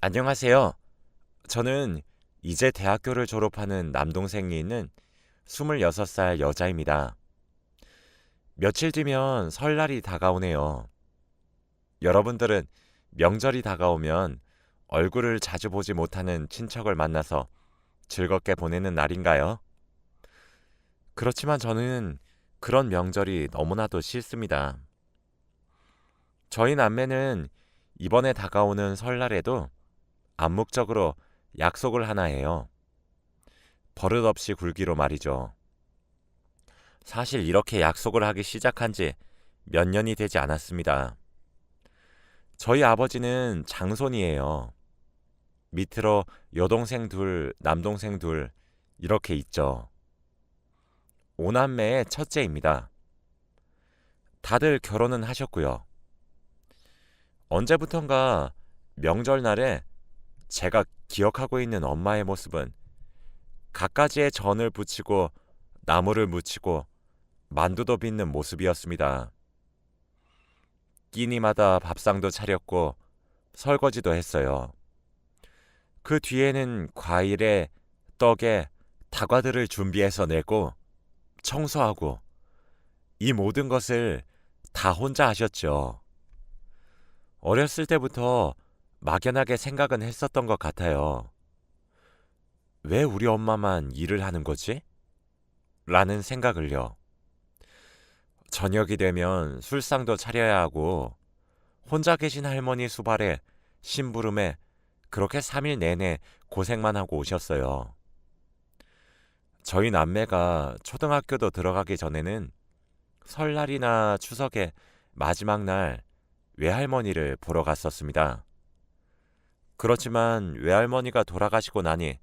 안녕하세요. 저는 이제 대학교를 졸업하는 남동생이 있는 26살 여자입니다. 며칠 뒤면 설날이 다가오네요. 여러분들은 명절이 다가오면 얼굴을 자주 보지 못하는 친척을 만나서 즐겁게 보내는 날인가요? 그렇지만 저는 그런 명절이 너무나도 싫습니다. 저희 남매는 이번에 다가오는 설날에도 암묵적으로 약속을 하나 해요. 버릇없이 굴기로 말이죠. 사실 이렇게 약속을 하기 시작한 지 몇 년이 되지 않았습니다. 저희 아버지는 장손이에요. 밑으로 여동생 둘, 남동생 둘, 이렇게 있죠. 오남매의 첫째입니다. 다들 결혼은 하셨고요. 언제부턴가 명절날에 제가 기억하고 있는 엄마의 모습은 갖가지의 전을 부치고 나물을 무치고 만두도 빚는 모습이었습니다. 끼니마다 밥상도 차렸고 설거지도 했어요. 그 뒤에는 과일에 떡에 다과들을 준비해서 내고 청소하고 이 모든 것을 다 혼자 하셨죠. 어렸을 때부터 막연하게 생각은 했었던 것 같아요. 왜 우리 엄마만 일을 하는 거지? 라는 생각을요. 저녁이 되면 술상도 차려야 하고 혼자 계신 할머니 수발에 심부름에 그렇게 3일 내내 고생만 하고 오셨어요. 저희 남매가 초등학교도 들어가기 전에는 설날이나 추석에 마지막 날 외할머니를 보러 갔었습니다. 그렇지만 외할머니가 돌아가시고 나니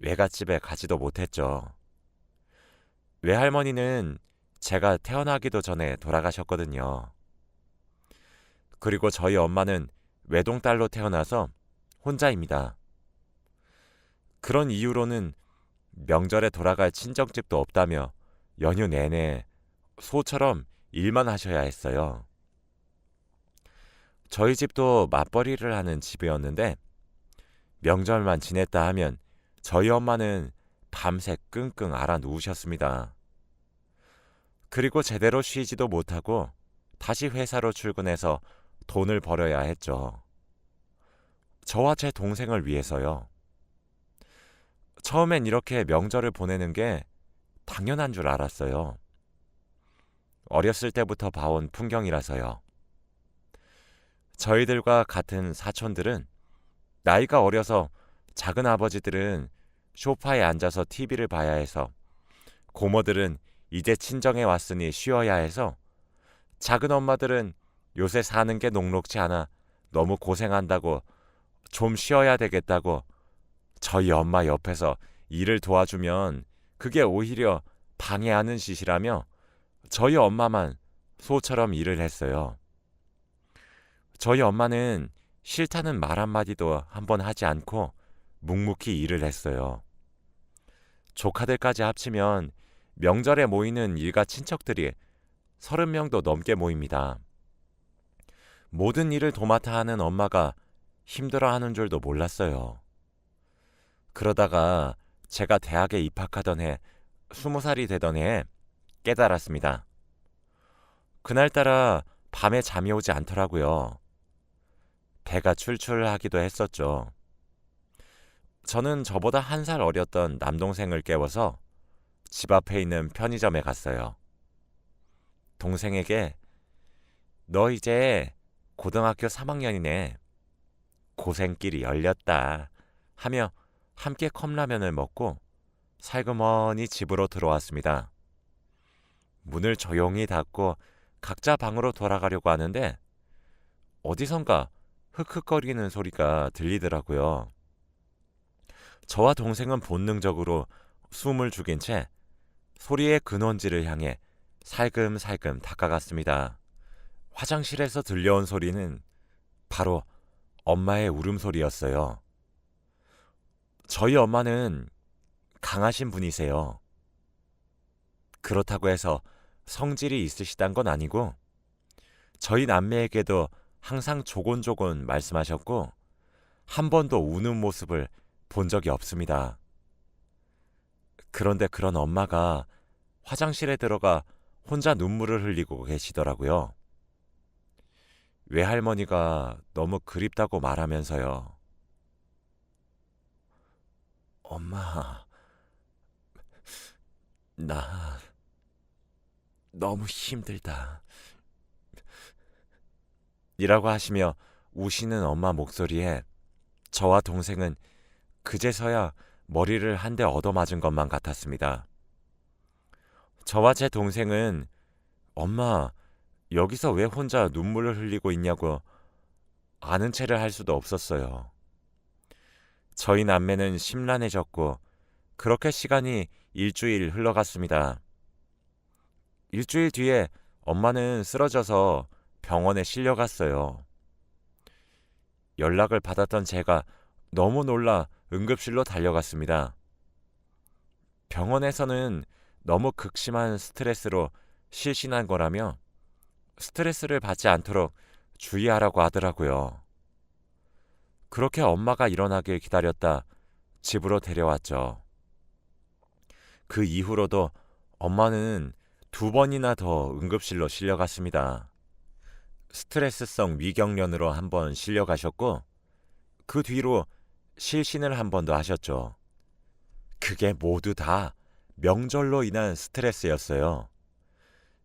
외갓집에 가지도 못했죠. 외할머니는 제가 태어나기도 전에 돌아가셨거든요. 그리고 저희 엄마는 외동딸로 태어나서 혼자입니다. 그런 이유로는 명절에 돌아갈 친정집도 없다며 연휴 내내 소처럼 일만 하셔야 했어요. 저희 집도 맞벌이를 하는 집이었는데 명절만 지냈다 하면 저희 엄마는 밤새 끙끙 앓아 누우셨습니다. 그리고 제대로 쉬지도 못하고 다시 회사로 출근해서 돈을 벌어야 했죠. 저와 제 동생을 위해서요. 처음엔 이렇게 명절을 보내는 게 당연한 줄 알았어요. 어렸을 때부터 봐온 풍경이라서요. 저희들과 같은 사촌들은 나이가 어려서 작은 아버지들은 소파에 앉아서 TV를 봐야 해서 고모들은 이제 친정에 왔으니 쉬어야 해서 작은 엄마들은 요새 사는 게 녹록지 않아 너무 고생한다고 좀 쉬어야 되겠다고 저희 엄마 옆에서 일을 도와주면 그게 오히려 방해하는 짓이라며 저희 엄마만 소처럼 일을 했어요. 저희 엄마는 싫다는 말 한마디도 한번 하지 않고 묵묵히 일을 했어요. 조카들까지 합치면 명절에 모이는 일가 친척들이 30명도 넘게 모입니다. 모든 일을 도맡아 하는 엄마가 힘들어하는 줄도 몰랐어요. 그러다가 제가 대학에 입학하던 해 20살이 되던 해에 깨달았습니다. 그날따라 밤에 잠이 오지 않더라고요. 배가 출출하기도 했었죠. 저는 저보다 1살 어렸던 남동생을 깨워서 집 앞에 있는 편의점에 갔어요. 동생에게 너 이제 고등학교 3학년이네. 고생길이 열렸다. 하며 함께 컵라면을 먹고 살그머니 집으로 들어왔습니다. 문을 조용히 닫고 각자 방으로 돌아가려고 하는데 어디선가 흑흑거리는 소리가 들리더라고요. 저와 동생은 본능적으로 숨을 죽인 채 소리의 근원지를 향해 살금살금 다가갔습니다. 화장실에서 들려온 소리는 바로 엄마의 울음소리였어요. 저희 엄마는 강하신 분이세요. 그렇다고 해서 성질이 있으시단 건 아니고 저희 남매에게도 항상 조곤조곤 말씀하셨고 한 번도 우는 모습을 본 적이 없습니다. 그런데 그런 엄마가 화장실에 들어가 혼자 눈물을 흘리고 계시더라고요. 외할머니가 너무 그립다고 말하면서요. 엄마, 나 너무 힘들다. 이라고 하시며 우시는 엄마 목소리에 저와 동생은 그제서야 머리를 한 대 얻어맞은 것만 같았습니다. 저와 제 동생은 엄마, 여기서 왜 혼자 눈물을 흘리고 있냐고 아는 체를 할 수도 없었어요. 저희 남매는 심란해졌고 그렇게 시간이 일주일 흘러갔습니다. 일주일 뒤에 엄마는 쓰러져서 병원에 실려갔어요. 연락을 받았던 제가 너무 놀라 응급실로 달려갔습니다. 병원에서는 너무 극심한 스트레스로 실신한 거라며 스트레스를 받지 않도록 주의하라고 하더라고요. 그렇게 엄마가 일어나길 기다렸다 집으로 데려왔죠. 그 이후로도 엄마는 2번이나 더 응급실로 실려갔습니다. 스트레스성 위경련으로 한 번 실려가셨고 그 뒤로 실신을 한 번 더 하셨죠. 그게 모두 다 명절로 인한 스트레스였어요.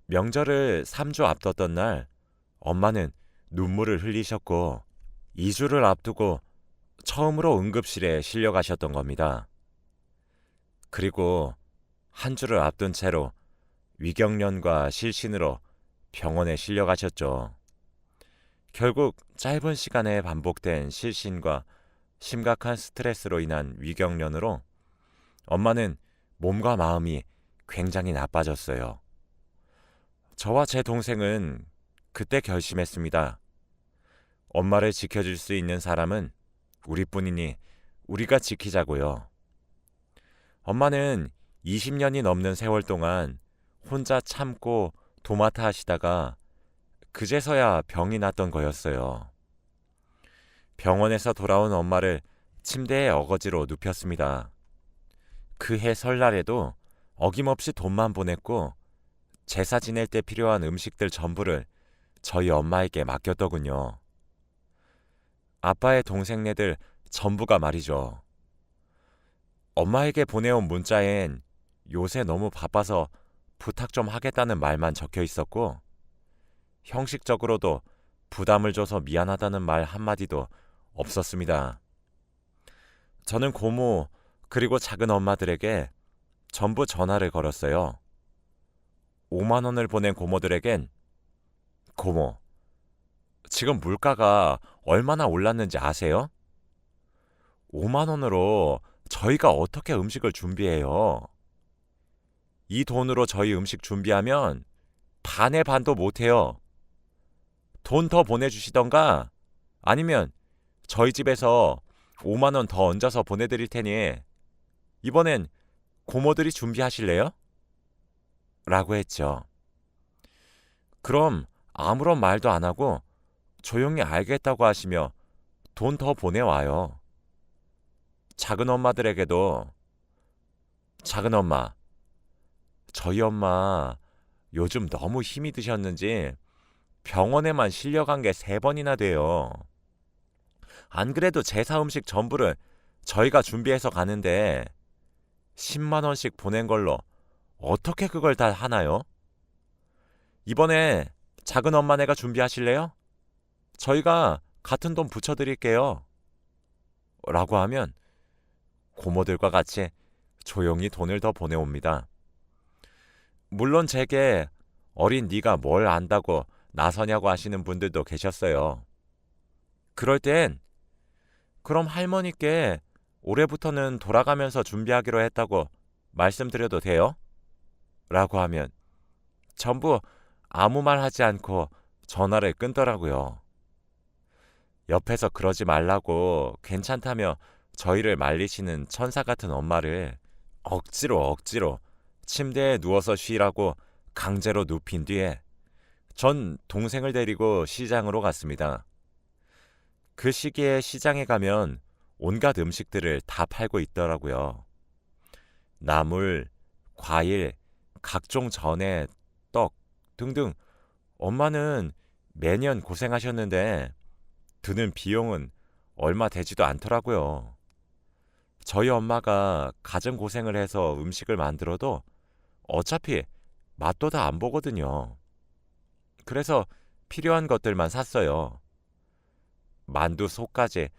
명절을 3주 앞뒀던 날 엄마는 눈물을 흘리셨고 2주를 앞두고 처음으로 응급실에 실려가셨던 겁니다. 그리고 한 주를 앞둔 채로 위경련과 실신으로 병원에 실려가셨죠. 결국 짧은 시간에 반복된 실신과 심각한 스트레스로 인한 위경련으로 엄마는 몸과 마음이 굉장히 나빠졌어요. 저와 제 동생은 그때 결심했습니다. 엄마를 지켜줄 수 있는 사람은 우리뿐이니 우리가 지키자고요. 엄마는 20년이 넘는 세월 동안 혼자 참고 도맡아 하시다가 그제서야 병이 났던 거였어요. 병원에서 돌아온 엄마를 침대에 어거지로 눕혔습니다. 그해 설날에도 어김없이 돈만 보냈고 제사 지낼 때 필요한 음식들 전부를 저희 엄마에게 맡겼더군요. 아빠의 동생네들 전부가 말이죠. 엄마에게 보내온 문자엔 요새 너무 바빠서 부탁 좀 하겠다는 말만 적혀 있었고 형식적으로도 부담을 줘서 미안하다는 말 한마디도 없었습니다. 저는 고모 그리고 작은 엄마들에게 전부 전화를 걸었어요. 5만 원을 보낸 고모들에겐 고모, 지금 물가가 얼마나 올랐는지 아세요? 5만 원으로 저희가 어떻게 음식을 준비해요? 이 돈으로 저희 음식 준비하면 반의 반도 못해요. 돈 더 보내주시던가 아니면 저희 집에서 5만 원 더 얹어서 보내드릴 테니 이번엔 고모들이 준비하실래요? 라고 했죠. 그럼 아무런 말도 안 하고 조용히 알겠다고 하시며 돈 더 보내와요. 작은 엄마들에게도 작은 엄마, 저희 엄마 요즘 너무 힘이 드셨는지 병원에만 실려간 게 3번이나 돼요. 안 그래도 제사 음식 전부를 저희가 준비해서 가는데 10만 원씩 보낸 걸로 어떻게 그걸 다 하나요? 이번에 작은 엄마네가 준비하실래요? 저희가 같은 돈 붙여드릴게요. 라고 하면 고모들과 같이 조용히 돈을 더 보내옵니다. 물론 제게 어린 네가 뭘 안다고 나서냐고 하시는 분들도 계셨어요. 그럴 땐 그럼 할머니께 올해부터는 돌아가면서 준비하기로 했다고 말씀드려도 돼요? 라고 하면 전부 아무 말 하지 않고 전화를 끊더라고요. 옆에서 그러지 말라고 괜찮다며 저희를 말리시는 천사 같은 엄마를 억지로 침대에 누워서 쉬라고 강제로 눕힌 뒤에 전 동생을 데리고 시장으로 갔습니다. 그 시기에 시장에 가면 온갖 음식들을 다 팔고 있더라고요. 나물, 과일, 각종 전에 떡 등등. 엄마는 매년 고생하셨는데 드는 비용은 얼마 되지도 않더라고요. 저희 엄마가 가정 고생을 해서 음식을 만들어도 어차피 맛도 다 안 보거든요. 그래서 필요한 것들만 샀어요. 만두 속까지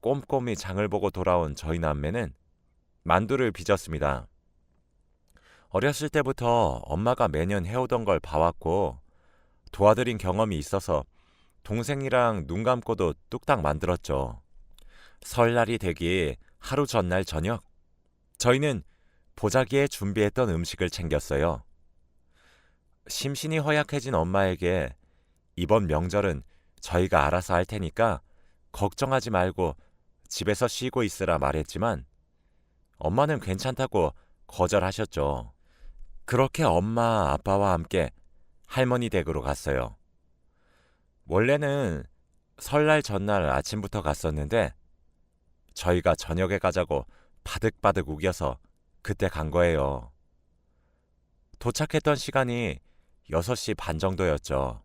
꼼꼼히 장을 보고 돌아온 저희 남매는 만두를 빚었습니다. 어렸을 때부터 엄마가 매년 해오던 걸 봐왔고 도와드린 경험이 있어서 동생이랑 눈 감고도 뚝딱 만들었죠. 설날이 되기 하루 전날 저녁, 저희는 보자기에 준비했던 음식을 챙겼어요. 심신이 허약해진 엄마에게 이번 명절은 저희가 알아서 할 테니까 걱정하지 말고 집에서 쉬고 있으라 말했지만 엄마는 괜찮다고 거절하셨죠. 그렇게 엄마, 아빠와 함께 할머니 댁으로 갔어요. 원래는 설날 전날 아침부터 갔었는데 저희가 저녁에 가자고 바득바득 우겨서 그때 간 거예요. 도착했던 시간이 6시 반 정도였죠.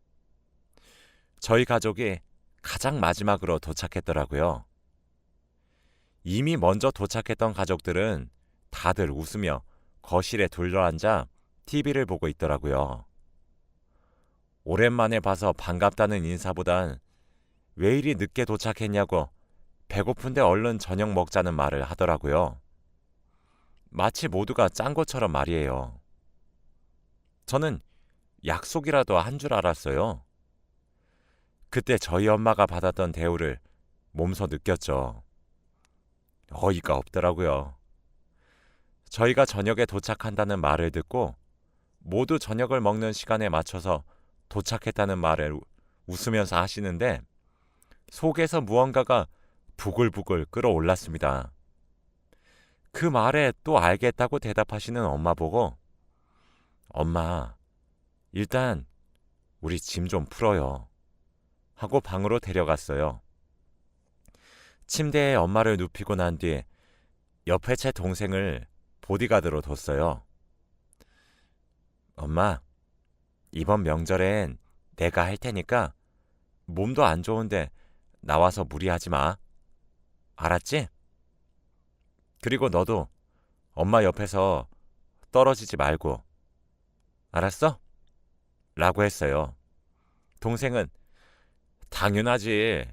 저희 가족이 가장 마지막으로 도착했더라고요. 이미 먼저 도착했던 가족들은 다들 웃으며 거실에 둘러앉아 TV를 보고 있더라고요. 오랜만에 봐서 반갑다는 인사보단 왜 이리 늦게 도착했냐고 배고픈데 얼른 저녁 먹자는 말을 하더라고요. 마치 모두가 짠 것처럼 말이에요. 저는 약속이라도 한 줄 알았어요. 그때 저희 엄마가 받았던 대우를 몸소 느꼈죠. 어이가 없더라고요. 저희가 저녁에 도착한다는 말을 듣고 모두 저녁을 먹는 시간에 맞춰서 도착했다는 말을 웃으면서 하시는데 속에서 무언가가 부글부글 끓어올랐습니다. 그 말에 또 알겠다고 대답하시는 엄마 보고 엄마, 일단 우리 짐 좀 풀어요 하고 방으로 데려갔어요. 침대에 엄마를 눕히고 난 뒤 옆에 제 동생을 보디가드로 뒀어요. 엄마, 이번 명절엔 내가 할 테니까 몸도 안 좋은데 나와서 무리하지 마. 알았지? 그리고 너도 엄마 옆에서 떨어지지 말고. 알았어? 라고 했어요. 동생은 당연하지.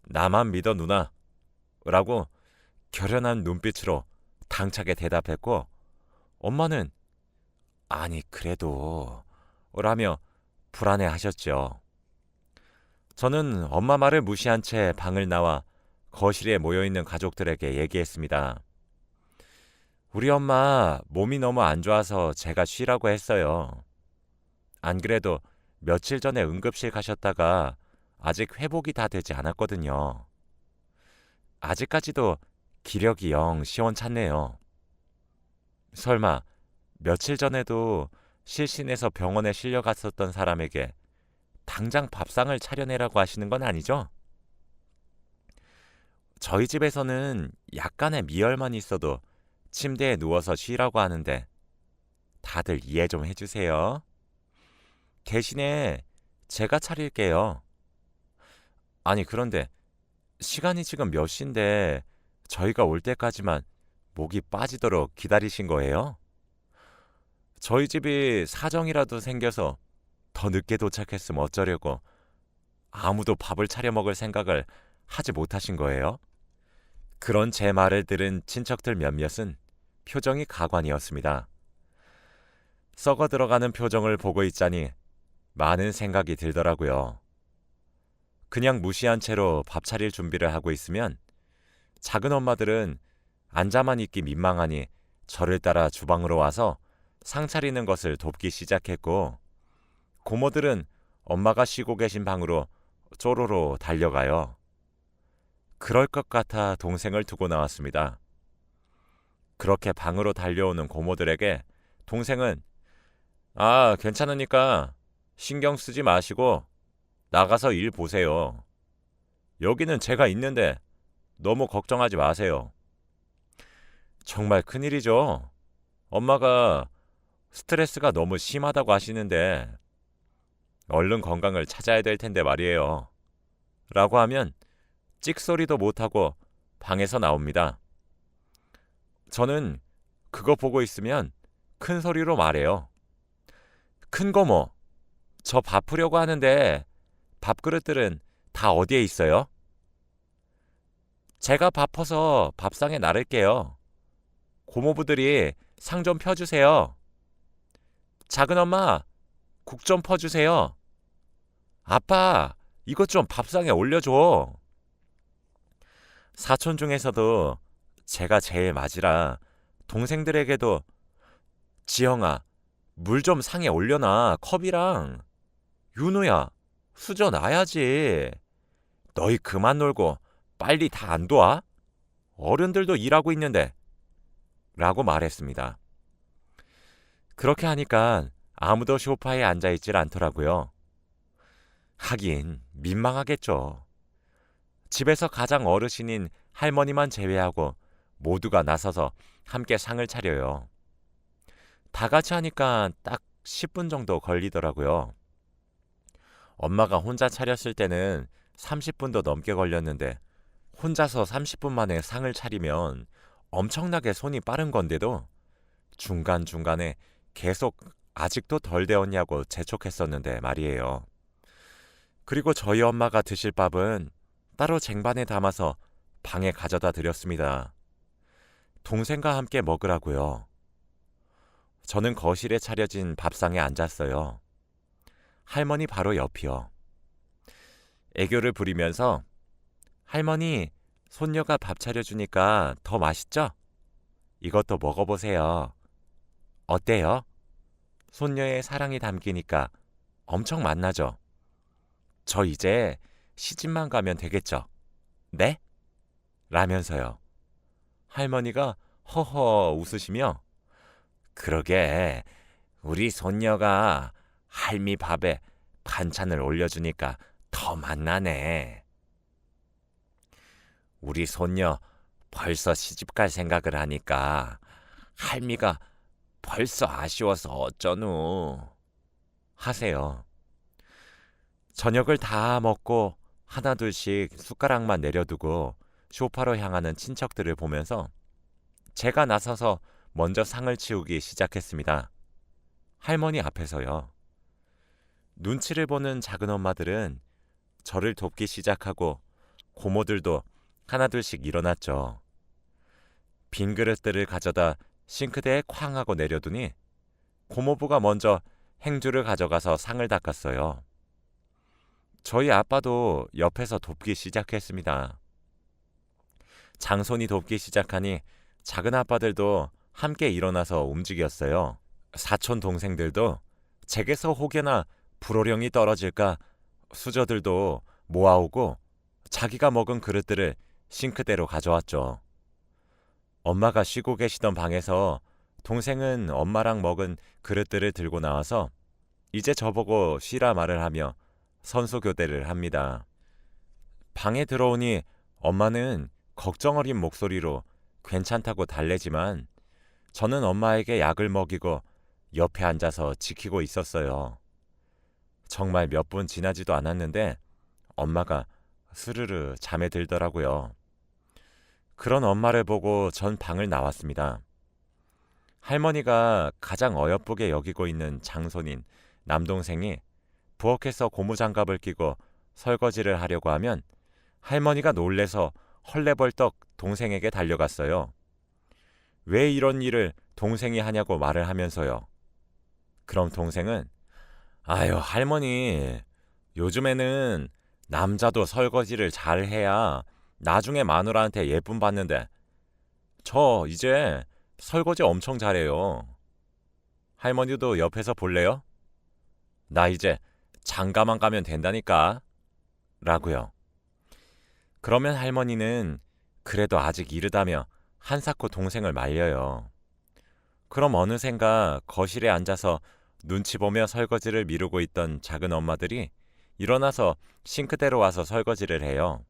나만 믿어 누나. 라고 결연한 눈빛으로 당차게 대답했고 엄마는 아니 그래도 라며 불안해하셨죠. 저는 엄마 말을 무시한 채 방을 나와 거실에 모여있는 가족들에게 얘기했습니다. 우리 엄마 몸이 너무 안 좋아서 제가 쉬라고 했어요. 안 그래도 며칠 전에 응급실 가셨다가 아직 회복이 다 되지 않았거든요. 아직까지도 기력이 영 시원찮네요. 설마 며칠 전에도 실신해서 병원에 실려갔었던 사람에게 당장 밥상을 차려내라고 하시는 건 아니죠? 저희 집에서는 약간의 미열만 있어도 침대에 누워서 쉬라고 하는데 다들 이해 좀 해주세요. 대신에 제가 차릴게요. 아니 그런데 시간이 지금 몇 시인데 저희가 올 때까지만 목이 빠지도록 기다리신 거예요? 저희 집이 사정이라도 생겨서 더 늦게 도착했으면 어쩌려고 아무도 밥을 차려 먹을 생각을 하지 못하신 거예요? 그런 제 말을 들은 친척들 몇몇은 표정이 가관이었습니다. 썩어 들어가는 표정을 보고 있자니 많은 생각이 들더라고요. 그냥 무시한 채로 밥 차릴 준비를 하고 있으면 작은 엄마들은 앉아만 있기 민망하니 저를 따라 주방으로 와서 상 차리는 것을 돕기 시작했고 고모들은 엄마가 쉬고 계신 방으로 쪼로로 달려가요. 그럴 것 같아 동생을 두고 나왔습니다. 그렇게 방으로 달려오는 고모들에게 동생은 괜찮으니까 신경 쓰지 마시고 나가서 일 보세요. 여기는 제가 있는데 너무 걱정하지 마세요. 정말 큰일이죠. 엄마가 스트레스가 너무 심하다고 하시는데 얼른 건강을 찾아야 될 텐데 말이에요. 라고 하면 찍소리도 못하고 방에서 나옵니다. 저는 그거 보고 있으면 큰 소리로 말해요. 큰 고모, 저 바쁘려고 하는데 밥그릇들은 다 어디에 있어요? 제가 바빠서 밥상에 나를게요. 고모부들이 상 좀 펴주세요. 작은 엄마, 국 좀 퍼주세요. 아빠, 이것 좀 밥상에 올려줘. 사촌 중에서도 제가 제일 맞이라 동생들에게도 지영아, 물 좀 상에 올려놔, 컵이랑. 윤우야, 수저 놔야지. 너희 그만 놀고 빨리 다 안 도와? 어른들도 일하고 있는데. 라고 말했습니다. 그렇게 하니까 아무도 소파에 앉아있질 않더라고요. 하긴 민망하겠죠. 집에서 가장 어르신인 할머니만 제외하고 모두가 나서서 함께 상을 차려요. 다 같이 하니까 딱 10분 정도 걸리더라고요. 엄마가 혼자 차렸을 때는 30분도 넘게 걸렸는데 혼자서 30분 만에 상을 차리면 엄청나게 손이 빠른 건데도 중간중간에 계속 아직도 덜 데웠냐고 재촉했었는데 말이에요. 그리고 저희 엄마가 드실 밥은 따로 쟁반에 담아서 방에 가져다 드렸습니다. 동생과 함께 먹으라고요. 저는 거실에 차려진 밥상에 앉았어요. 할머니 바로 옆이요. 애교를 부리면서 할머니, 손녀가 밥 차려주니까 더 맛있죠? 이것도 먹어보세요. 어때요? 손녀의 사랑이 담기니까 엄청 맛나죠? 저 이제 시집만 가면 되겠죠? 네? 라면서요. 할머니가 허허 웃으시며 그러게 우리 손녀가 할미 밥에 반찬을 올려주니까 더 맛나네. 우리 손녀 벌써 시집갈 생각을 하니까 할미가 벌써 아쉬워서 어쩌누 하세요. 저녁을 다 먹고 하나둘씩 숟가락만 내려두고 소파로 향하는 친척들을 보면서 제가 나서서 먼저 상을 치우기 시작했습니다. 할머니 앞에서요. 눈치를 보는 작은 엄마들은 저를 돕기 시작하고 고모들도 하나둘씩 일어났죠. 빈 그릇들을 가져다 싱크대에 쾅 하고 내려두니 고모부가 먼저 행주를 가져가서 상을 닦았어요. 저희 아빠도 옆에서 돕기 시작했습니다. 장손이 돕기 시작하니 작은 아빠들도 함께 일어나서 움직였어요. 사촌 동생들도 제게서 혹여나 불호령이 떨어질까 수저들도 모아오고 자기가 먹은 그릇들을 싱크대로 가져왔죠. 엄마가 쉬고 계시던 방에서 동생은 엄마랑 먹은 그릇들을 들고 나와서 이제 저보고 쉬라 말을 하며 선수교대를 합니다. 방에 들어오니 엄마는 걱정 어린 목소리로 괜찮다고 달래지만 저는 엄마에게 약을 먹이고 옆에 앉아서 지키고 있었어요. 정말 몇 분 지나지도 않았는데 엄마가 스르르 잠에 들더라고요. 그런 엄마를 보고 전 방을 나왔습니다. 할머니가 가장 어여쁘게 여기고 있는 장손인 남동생이 부엌에서 고무장갑을 끼고 설거지를 하려고 하면 할머니가 놀래서 헐레벌떡 동생에게 달려갔어요. 왜 이런 일을 동생이 하냐고 말을 하면서요. 그럼 동생은 아유 할머니 요즘에는 남자도 설거지를 잘 해야 나중에 마누라한테 예쁨 받는데 저 이제 설거지 엄청 잘해요. 할머니도 옆에서 볼래요? 나 이제 장가만 가면 된다니까 라고요. 그러면 할머니는 그래도 아직 이르다며 한사코 동생을 말려요. 그럼 어느샌가 거실에 앉아서 눈치 보며 설거지를 미루고 있던 작은 엄마들이 일어나서 싱크대로 와서 설거지를 해요.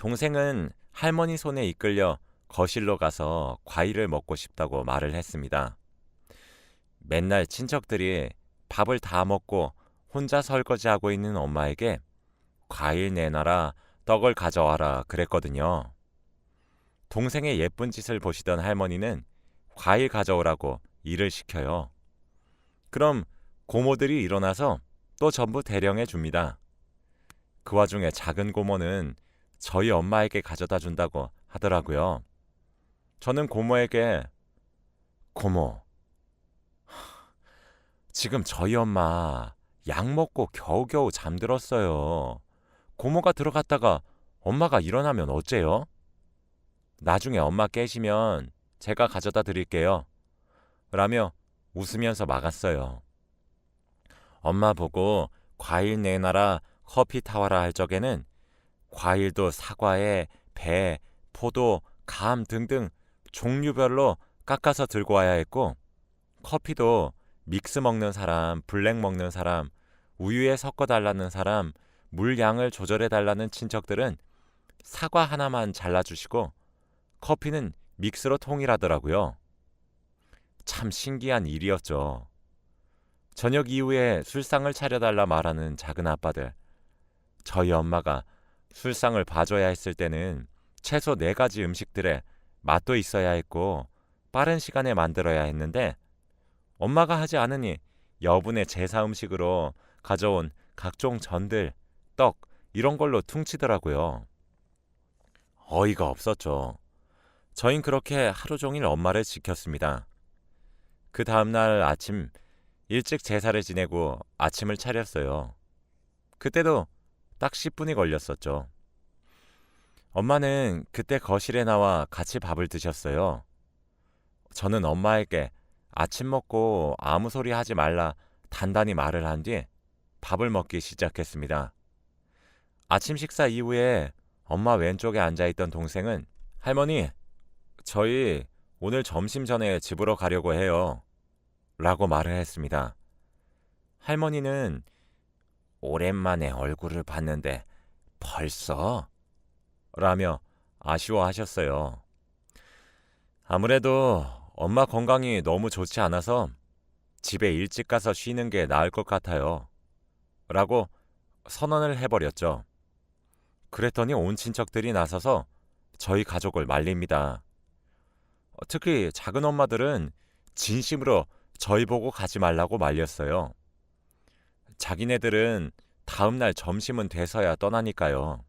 동생은 할머니 손에 이끌려 거실로 가서 과일을 먹고 싶다고 말을 했습니다. 맨날 친척들이 밥을 다 먹고 혼자 설거지하고 있는 엄마에게 과일 내놔라, 떡을 가져와라 그랬거든요. 동생의 예쁜 짓을 보시던 할머니는 과일 가져오라고 일을 시켜요. 그럼 고모들이 일어나서 또 전부 대령해 줍니다. 그 와중에 작은 고모는 저희 엄마에게 가져다 준다고 하더라고요. 저는 고모에게 고모, 지금 저희 엄마 약 먹고 겨우겨우 잠들었어요. 고모가 들어갔다가 엄마가 일어나면 어째요? 나중에 엄마 깨시면 제가 가져다 드릴게요. 라며 웃으면서 막았어요. 엄마 보고 과일 내놔라, 커피 타와라 할 적에는 과일도 사과에 배, 포도, 감 등등 종류별로 깎아서 들고 와야 했고, 커피도 믹스 먹는 사람, 블랙 먹는 사람, 우유에 섞어 달라는 사람, 물 양을 조절해 달라는 친척들은 사과 하나만 잘라주시고 커피는 믹스로 통일하더라고요. 참 신기한 일이었죠. 저녁 이후에 술상을 차려달라 말하는 작은 아빠들. 저희 엄마가 술상을 봐줘야 했을 때는 최소 4가지 음식들에 맛도 있어야 했고 빠른 시간에 만들어야 했는데 엄마가 하지 않으니 여분의 제사 음식으로 가져온 각종 전들, 떡 이런 걸로 퉁치더라고요. 어이가 없었죠. 저흰 그렇게 하루 종일 엄마를 지켰습니다. 그 다음날 아침 일찍 제사를 지내고 아침을 차렸어요. 그때도 딱 10분이 걸렸었죠. 엄마는 그때 거실에 나와 같이 밥을 드셨어요. 저는 엄마에게 아침 먹고 아무 소리 하지 말라 단단히 말을 한 뒤 밥을 먹기 시작했습니다. 아침 식사 이후에 엄마 왼쪽에 앉아있던 동생은 할머니, 저희 오늘 점심 전에 집으로 가려고 해요. 라고 말을 했습니다. 할머니는 오랜만에 얼굴을 봤는데 벌써? 라며 아쉬워하셨어요. 아무래도 엄마 건강이 너무 좋지 않아서 집에 일찍 가서 쉬는 게 나을 것 같아요. 라고 선언을 해버렸죠. 그랬더니 온 친척들이 나서서 저희 가족을 말립니다. 특히 작은 엄마들은 진심으로 저희 보고 가지 말라고 말렸어요. 자기네들은 다음날 점심은 돼서야 떠나니까요.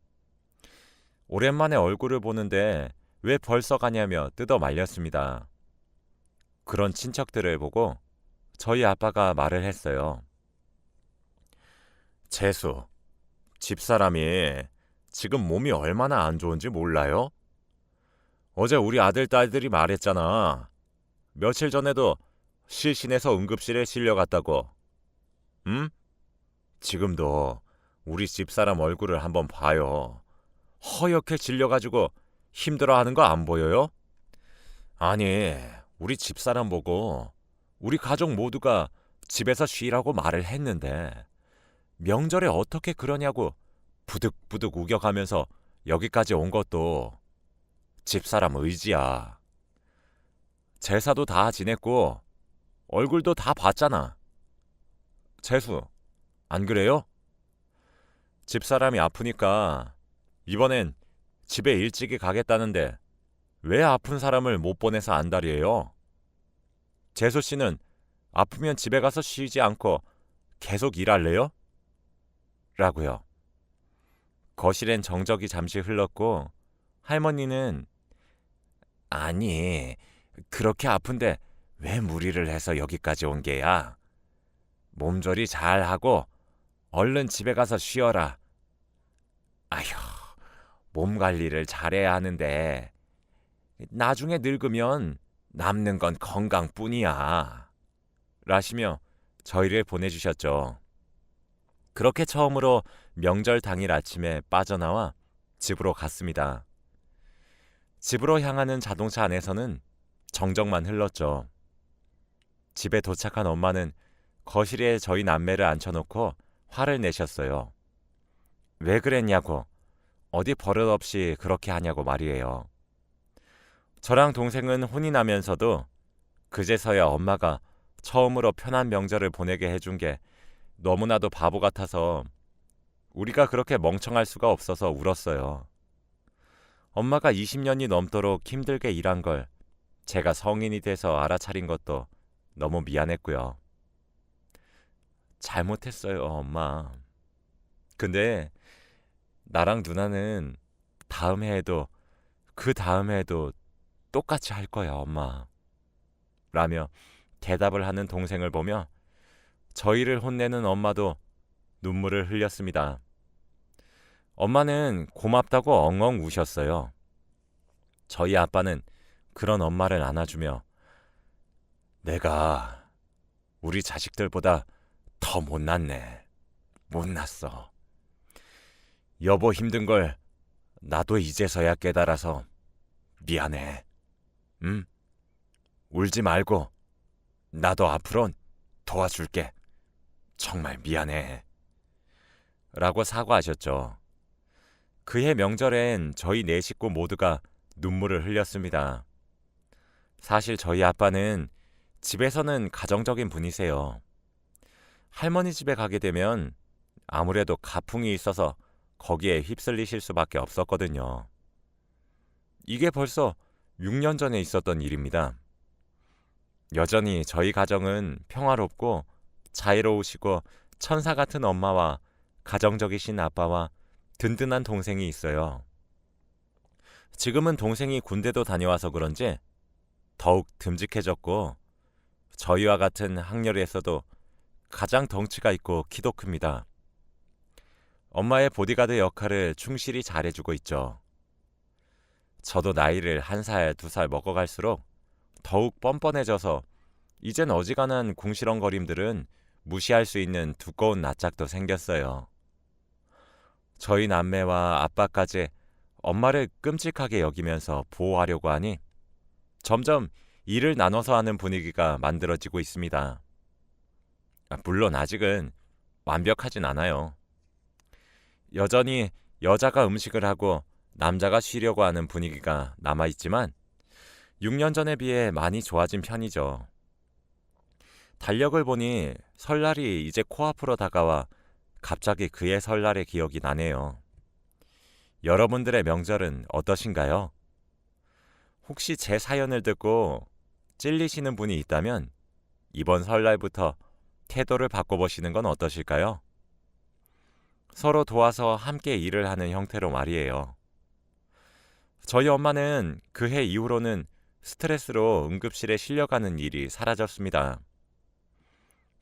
오랜만에 얼굴을 보는데 왜 벌써 가냐며 뜯어 말렸습니다. 그런 친척들을 보고 저희 아빠가 말을 했어요. 재수, 집사람이 지금 몸이 얼마나 안 좋은지 몰라요? 어제 우리 아들, 딸들이 말했잖아. 며칠 전에도 실신해서 응급실에 실려갔다고. 응? 지금도 우리 집사람 얼굴을 한번 봐요. 허옇게 질려가지고 힘들어하는 거 안 보여요? 아니, 우리 집사람 보고 우리 가족 모두가 집에서 쉬라고 말을 했는데 명절에 어떻게 그러냐고 부득부득 우겨가면서 여기까지 온 것도 집사람 의지야. 제사도 다 지냈고 얼굴도 다 봤잖아. 재수, 안 그래요? 집사람이 아프니까 이번엔 집에 일찍이 가겠다는데 왜 아픈 사람을 못 보내서 안달이에요? 재수 씨는 아프면 집에 가서 쉬지 않고 계속 일할래요? 라고요. 거실엔 정적이 잠시 흘렀고 할머니는 아니, 그렇게 아픈데 왜 무리를 해서 여기까지 온 게야? 몸조리 잘하고 얼른 집에 가서 쉬어라. 아휴, 몸 관리를 잘해야 하는데 나중에 늙으면 남는 건 건강뿐이야. 라시며 저희를 보내주셨죠. 그렇게 처음으로 명절 당일 아침에 빠져나와 집으로 갔습니다. 집으로 향하는 자동차 안에서는 정적만 흘렀죠. 집에 도착한 엄마는 거실에 저희 남매를 앉혀놓고 화를 내셨어요. 왜 그랬냐고, 어디 버릇없이 그렇게 하냐고 말이에요. 저랑 동생은 혼이 나면서도 그제서야 엄마가 처음으로 편한 명절을 보내게 해준 게 너무나도 바보 같아서 우리가 그렇게 멍청할 수가 없어서 울었어요. 엄마가 20년이 넘도록 힘들게 일한 걸 제가 성인이 돼서 알아차린 것도 너무 미안했고요. 잘못했어요, 엄마. 근데 나랑 누나는 다음 해에도 그 다음 해에도 똑같이 할 거야, 엄마. 라며 대답을 하는 동생을 보며 저희를 혼내는 엄마도 눈물을 흘렸습니다. 엄마는 고맙다고 엉엉 우셨어요. 저희 아빠는 그런 엄마를 안아주며 내가 우리 자식들보다 더 못났네. 못났어. 여보 힘든 걸 나도 이제서야 깨달아서 미안해. 응? 울지 말고 나도 앞으론 도와줄게. 정말 미안해. 라고 사과하셨죠. 그해 명절엔 저희 네 식구 모두가 눈물을 흘렸습니다. 사실 저희 아빠는 집에서는 가정적인 분이세요. 할머니 집에 가게 되면 아무래도 가풍이 있어서 거기에 휩쓸리실 수밖에 없었거든요. 이게 벌써 6년 전에 있었던 일입니다. 여전히 저희 가정은 평화롭고 자애로우시고 천사 같은 엄마와 가정적이신 아빠와 든든한 동생이 있어요. 지금은 동생이 군대도 다녀와서 그런지 더욱 듬직해졌고 저희와 같은 학렬에서도 가장 덩치가 있고 키도 큽니다. 엄마의 보디가드 역할을 충실히 잘해주고 있죠. 저도 나이를 1살, 2살 먹어갈수록 더욱 뻔뻔해져서 이젠 어지간한 궁시렁거림들은 무시할 수 있는 두꺼운 낯짝도 생겼어요. 저희 남매와 아빠까지 엄마를 끔찍하게 여기면서 보호하려고 하니 점점 일을 나눠서 하는 분위기가 만들어지고 있습니다. 물론 아직은 완벽하진 않아요. 여전히 여자가 음식을 하고 남자가 쉬려고 하는 분위기가 남아있지만 6년 전에 비해 많이 좋아진 편이죠. 달력을 보니 설날이 이제 코앞으로 다가와 갑자기 그의 설날의 기억이 나네요. 여러분들의 명절은 어떠신가요? 혹시 제 사연을 듣고 찔리시는 분이 있다면 이번 설날부터 태도를 바꿔보시는 건 어떠실까요? 서로 도와서 함께 일을 하는 형태로 말이에요. 저희 엄마는 그해 이후로는 스트레스로 응급실에 실려가는 일이 사라졌습니다.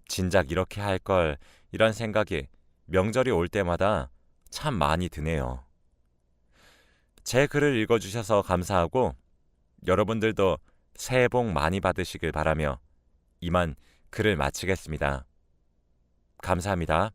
진작 이렇게 할 걸 이런 생각이 명절이 올 때마다 참 많이 드네요. 제 글을 읽어주셔서 감사하고 여러분들도 새해 복 많이 받으시길 바라며 이만 글을 마치겠습니다. 감사합니다.